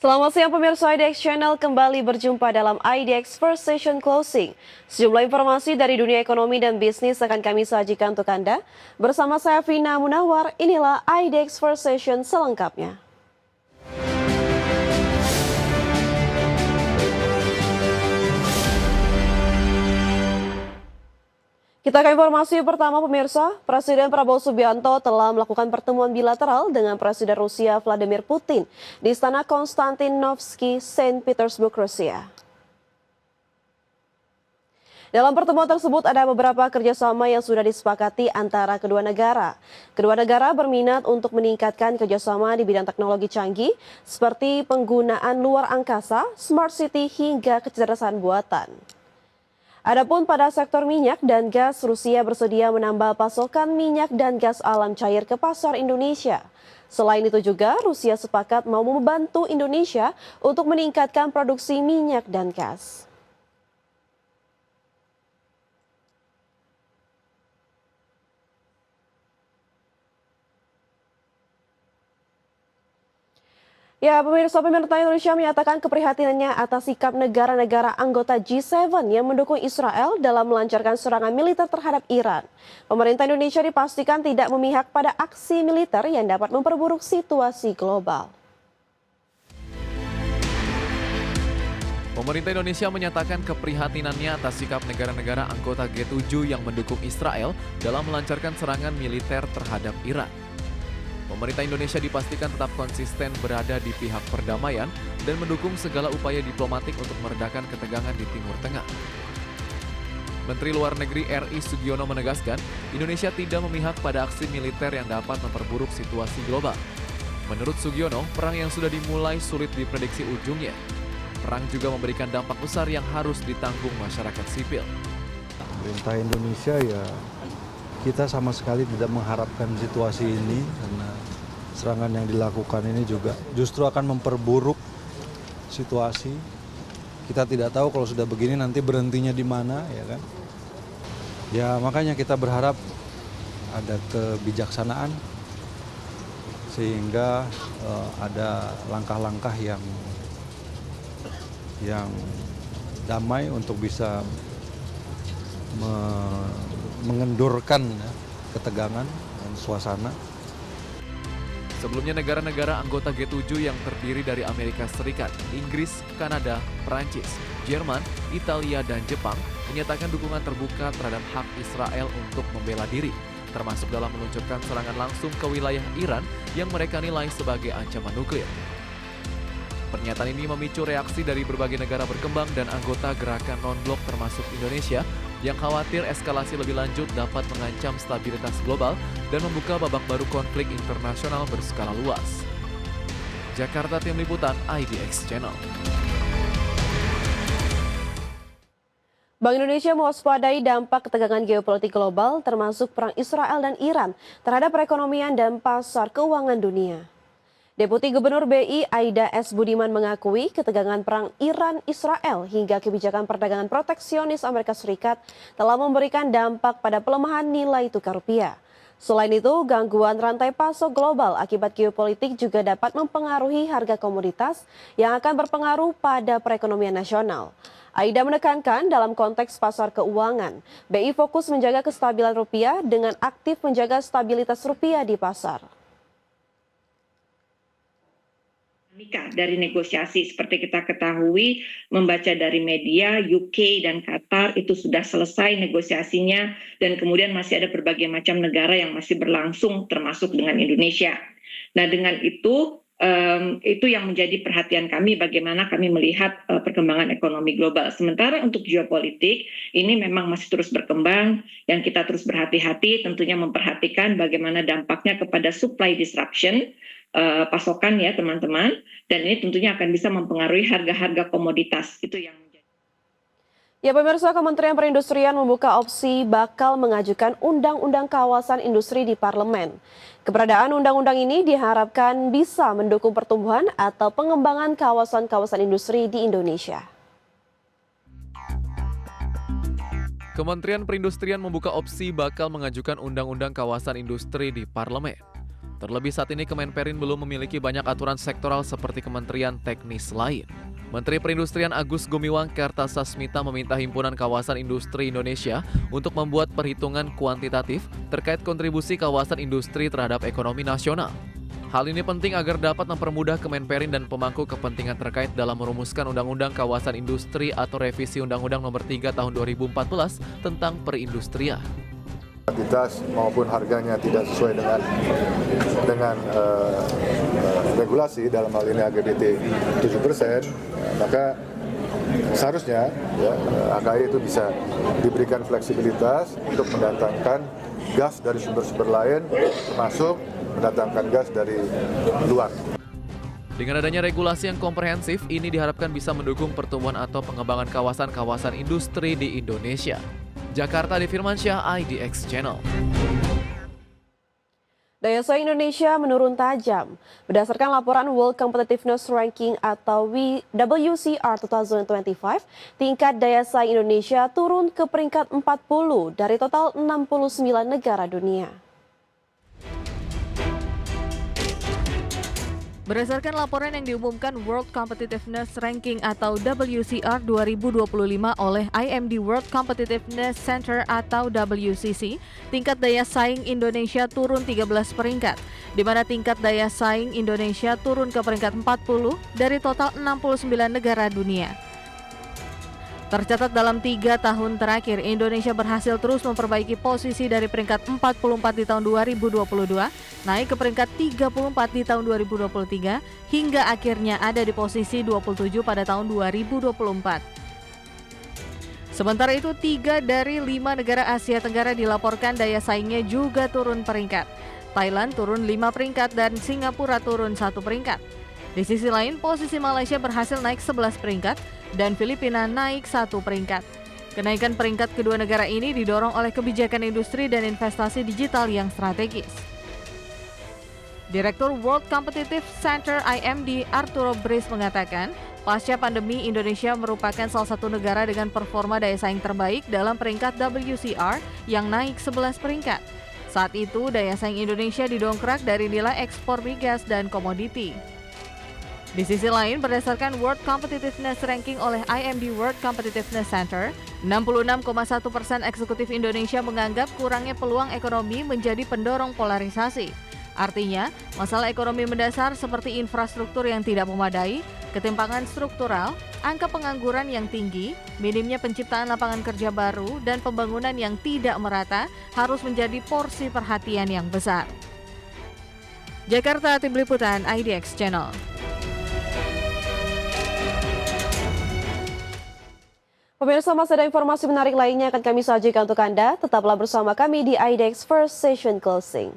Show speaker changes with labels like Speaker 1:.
Speaker 1: Selamat siang pemirsa IDX Channel, kembali berjumpa dalam IDX First Session Closing. Sejumlah informasi dari dunia ekonomi dan bisnis akan kami sajikan untuk Anda. Bersama saya Vina Munawar, inilah IDX First Session selengkapnya. Kita ke informasi pertama pemirsa, Presiden Prabowo Subianto telah melakukan pertemuan bilateral dengan Presiden Rusia Vladimir Putin di Istana Konstantinovsky, Saint Petersburg, Rusia. Dalam pertemuan tersebut ada beberapa kerjasama yang sudah disepakati antara kedua negara. Kedua negara berminat untuk meningkatkan kerjasama di bidang teknologi canggih seperti penggunaan luar angkasa, smart city hingga kecerdasan buatan. Adapun pada sektor minyak dan gas, Rusia bersedia menambah pasokan minyak dan gas alam cair ke pasar Indonesia. Selain itu juga, Rusia sepakat mau membantu Indonesia untuk meningkatkan produksi minyak dan gas. Ya, pemerintah Indonesia menyatakan keprihatinannya atas sikap negara-negara anggota G7 yang mendukung Israel dalam melancarkan serangan militer terhadap Iran. Pemerintah Indonesia dipastikan tidak memihak pada aksi militer yang dapat memperburuk situasi global.
Speaker 2: Pemerintah Indonesia menyatakan keprihatinannya atas sikap negara-negara anggota G7 yang mendukung Israel dalam melancarkan serangan militer terhadap Iran. Pemerintah Indonesia dipastikan tetap konsisten berada di pihak perdamaian dan mendukung segala upaya diplomatik untuk meredakan ketegangan di Timur Tengah. Menteri Luar Negeri RI Sugiono menegaskan, Indonesia tidak memihak pada aksi militer yang dapat memperburuk situasi global. Menurut Sugiono, perang yang sudah dimulai sulit diprediksi ujungnya. Perang juga memberikan dampak besar yang harus ditanggung masyarakat sipil.
Speaker 3: Pemerintah Indonesia ya kita sama sekali tidak mengharapkan situasi ini karena serangan yang dilakukan ini juga justru akan memperburuk situasi. Kita tidak tahu kalau sudah begini nanti berhentinya di mana, ya kan? Ya makanya kita berharap ada kebijaksanaan sehingga ada langkah-langkah yang damai untuk bisa mengendurkan ketegangan dan suasana.
Speaker 2: Sebelumnya negara-negara anggota G7 yang terdiri dari Amerika Serikat, Inggris, Kanada, Perancis, Jerman, Italia, dan Jepang menyatakan dukungan terbuka terhadap hak Israel untuk membela diri, termasuk dalam meluncurkan serangan langsung ke wilayah Iran yang mereka nilai sebagai ancaman nuklir. Pernyataan ini memicu reaksi dari berbagai negara berkembang dan anggota gerakan non-blok termasuk Indonesia yang khawatir eskalasi lebih lanjut dapat mengancam stabilitas global dan membuka babak baru konflik internasional berskala luas. Jakarta, Tim Liputan IDX Channel.
Speaker 1: Bank Indonesia mewaspadai dampak ketegangan geopolitik global termasuk perang Israel dan Iran terhadap perekonomian dan pasar keuangan dunia. Deputi Gubernur BI Aida S. Budiman mengakui ketegangan perang Iran-Israel hingga kebijakan perdagangan proteksionis Amerika Serikat telah memberikan dampak pada pelemahan nilai tukar rupiah. Selain itu, gangguan rantai pasok global akibat geopolitik juga dapat mempengaruhi harga komoditas yang akan berpengaruh pada perekonomian nasional. Aida menekankan dalam konteks pasar keuangan, BI fokus menjaga kestabilan rupiah dengan aktif menjaga stabilitas rupiah di pasar.
Speaker 4: Dari negosiasi seperti kita ketahui, membaca dari media UK dan Qatar itu sudah selesai negosiasinya dan kemudian masih ada berbagai macam negara yang masih berlangsung termasuk dengan Indonesia. Nah dengan itu yang menjadi perhatian kami bagaimana kami melihat perkembangan ekonomi global. Sementara untuk geopolitik ini memang masih terus berkembang yang kita terus berhati-hati tentunya memperhatikan bagaimana dampaknya kepada supply disruption pasokan ya teman-teman, dan ini tentunya akan bisa mempengaruhi harga-harga komoditas itu yang menjadi.
Speaker 1: Ya pemirsa, Kementerian Perindustrian membuka opsi bakal mengajukan undang-undang kawasan industri di parlemen. Keberadaan undang-undang ini diharapkan bisa mendukung pertumbuhan atau pengembangan kawasan-kawasan industri di Indonesia.
Speaker 2: Kementerian Perindustrian membuka opsi bakal mengajukan undang-undang kawasan industri di parlemen. Terlebih saat ini Kemenperin belum memiliki banyak aturan sektoral seperti kementerian teknis lain. Menteri Perindustrian Agus Gumiwang Kartasasmita meminta Himpunan Kawasan Industri Indonesia untuk membuat perhitungan kuantitatif terkait kontribusi kawasan industri terhadap ekonomi nasional. Hal ini penting agar dapat mempermudah Kemenperin dan pemangku kepentingan terkait dalam merumuskan Undang-Undang Kawasan Industri atau revisi Undang-Undang Nomor 3 Tahun 2014 tentang perindustrian.
Speaker 5: Kuantitas maupun harganya tidak sesuai dengan regulasi, dalam hal ini AGBT 7%, maka seharusnya AKI itu bisa diberikan fleksibilitas untuk mendatangkan gas dari sumber-sumber lain, termasuk mendatangkan gas dari luar.
Speaker 2: Dengan adanya regulasi yang komprehensif, ini diharapkan bisa mendukung pertumbuhan atau pengembangan kawasan-kawasan industri di Indonesia. Jakarta, Adi Firmansyah, IDX Channel.
Speaker 1: Daya saing Indonesia menurun tajam. Berdasarkan laporan World Competitiveness Ranking atau WCR 2025, tingkat daya saing Indonesia turun ke peringkat 40 dari total 69 negara dunia.
Speaker 6: Berdasarkan laporan yang diumumkan World Competitiveness Ranking atau WCR 2025 oleh IMD World Competitiveness Center atau WCC, tingkat daya saing Indonesia turun 13 peringkat, di mana tingkat daya saing Indonesia turun ke peringkat 40 dari total 69 negara dunia. Tercatat dalam 3 tahun terakhir, Indonesia berhasil terus memperbaiki posisi dari peringkat 44 di tahun 2022, naik ke peringkat 34 di tahun 2023, hingga akhirnya ada di posisi 27 pada tahun 2024. Sementara itu, 3 dari 5 negara Asia Tenggara dilaporkan daya saingnya juga turun peringkat. Thailand turun 5 peringkat dan Singapura turun 1 peringkat. Di sisi lain, posisi Malaysia berhasil naik 11 peringkat dan Filipina naik 1 peringkat. Kenaikan peringkat kedua negara ini didorong oleh kebijakan industri dan investasi digital yang strategis. Direktur World Competitive Center IMD Arturo Bris mengatakan, pasca pandemi Indonesia merupakan salah satu negara dengan performa daya saing terbaik dalam peringkat WCR yang naik 11 peringkat. Saat itu, daya saing Indonesia didongkrak dari nilai ekspor migas dan komoditi. Di sisi lain, berdasarkan World Competitiveness Ranking oleh IMD World Competitiveness Center, 66,1% eksekutif Indonesia menganggap kurangnya peluang ekonomi menjadi pendorong polarisasi. Artinya, masalah ekonomi mendasar seperti infrastruktur yang tidak memadai, ketimpangan struktural, angka pengangguran yang tinggi, minimnya penciptaan lapangan kerja baru, dan pembangunan yang tidak merata harus menjadi porsi perhatian yang besar. Jakarta, Tim Liputan IDX Channel.
Speaker 1: Pemirsa, masih ada informasi menarik lainnya akan kami sajikan untuk Anda. Tetaplah bersama kami di IDX First Session Closing.